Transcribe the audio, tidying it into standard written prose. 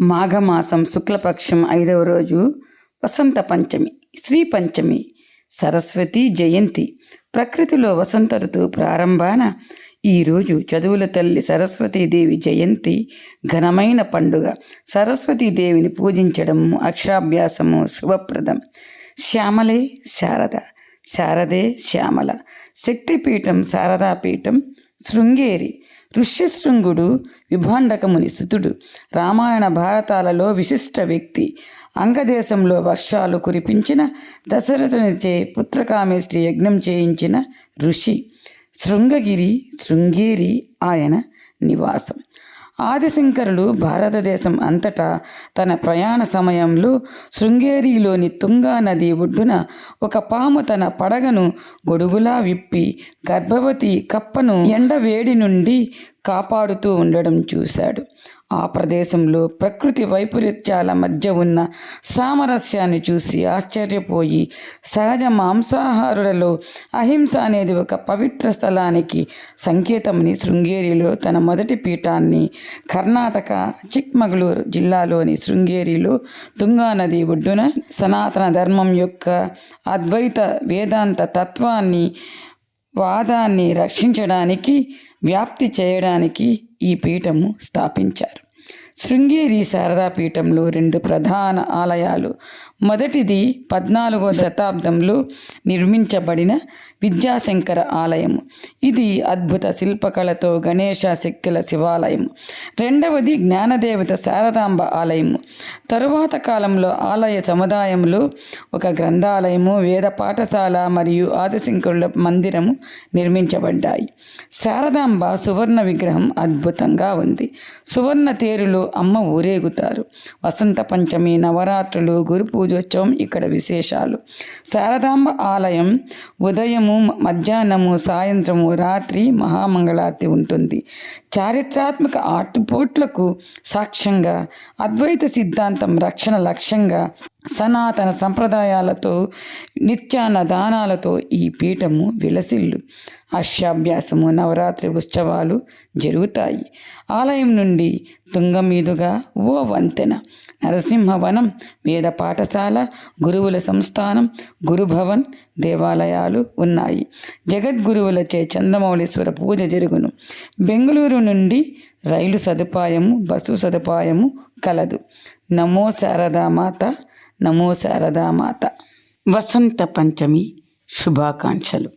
మాఘమాసం శుక్లపక్షం 5వ రోజు వసంత పంచమి, శ్రీ పంచమి, సరస్వతి జయంతి. ప్రకృతిలో వసంత ఋతువు ప్రారంభాన ఈరోజు చదువుల తల్లి సరస్వతీదేవి జయంతి ఘనమైన పండుగ. సరస్వతీదేవిని పూజించడము, అక్షరాభ్యాసము శుభప్రదం. శ్యామలే శారద, శారదే శ్యామల. శక్తిపీఠం శారదాపీఠం శృంగేరి. ఋష్యశృంగుడు విభాండకముని సుతుడు. రామాయణ భారతాలలో విశిష్ట వ్యక్తి. అంగదేశంలో వర్షాలు కురిపించిన, దశరథునిచే పుత్రకామేష్టి యజ్ఞం చేయించిన ఋషి. శృంగగిరి, శృంగేరి ఆయన నివాసం. ఆదిశంకరులు భారతదేశం అంతటా తన ప్రయాణ సమయంలో శృంగేరిలోని తుంగా నది ఒడ్డున ఒక పాము తన పడగను గొడుగులా విప్పి గర్భవతి కప్పను ఎండవేడి నుండి కాపాడుతూ ఉండడం చూశాడు. ఆ ప్రదేశంలో ప్రకృతి వైపరీత్యాల మధ్య ఉన్న సామరస్యాన్ని చూసి ఆశ్చర్యపోయి సహజ మాంసాహారులలో అహింస అనేది ఒక పవిత్ర స్థలానికి సంకేతమని శృంగేరిలో తన మొదటి పీఠాన్ని కర్ణాటక చిక్మగళూరు జిల్లాలోని శృంగేరిలో తుంగానది ఒడ్డున సనాతన ధర్మం యొక్క అద్వైత వేదాంత తత్వాన్ని వాదాన్ని రక్షించడానికి వ్యాప్తి చేయడానికి ఈ పీఠము స్థాపించారు. శృంగేరి శారదాపీఠంలో 2 ప్రధాన ఆలయాలు. మొదటిది 14వ శతాబ్దంలో నిర్మించబడిన విద్యాశంకర ఆలయము. ఇది అద్భుత శిల్పకళతో గణేశ శక్తుల శివాలయము. రెండవది జ్ఞానదేవత శారదాంబ ఆలయము. తరువాత కాలంలో ఆలయ సముదాయంలో ఒక గ్రంథాలయము, వేద పాఠశాల మరియు ఆదిశంకరుల మందిరము నిర్మించబడ్డాయి. శారదాంబ సువర్ణ విగ్రహం అద్భుతంగా ఉంది. సువర్ణ తేరులో అమ్మ ఊరేగుతారు. వసంత పంచమి, నవరాత్రులు, గురు పూజోత్సవం ఇక్కడ విశేషాలు. శారదాంబ ఆలయం ఉదయము, మధ్యాహ్నము, సాయంత్రము, రాత్రి మహామంగళారతి ఉంటుంది. చారిత్రాత్మక ఆటుపోట్లకు సాక్ష్యంగా, అద్వైత సిద్ధాంతం రక్షణ లక్ష్యంగా, సనాతన సంప్రదాయాలతో, నిత్యాన్న దానాలతో ఈ పీఠము విలసిల్లు. అష్టాభ్యాసము, నవరాత్రి ఉత్సవాలు జరుగుతాయి. ఆలయం నుండి తుంగ మీదుగా ఓ వంతెన, నరసింహవనం, వేద పాఠశాల, గురువుల సంస్థానం, గురుభవన్, దేవాలయాలు ఉన్నాయి. జగద్గురువులచే చంద్రమౌళీశ్వర పూజ జరుగును. బెంగళూరు నుండి రైలు సదుపాయము, బస్సు సదుపాయము కలదు. నమో శారదామాత, నమో శారదామాత. వసంత పంచమి శుభాకాంక్షలు.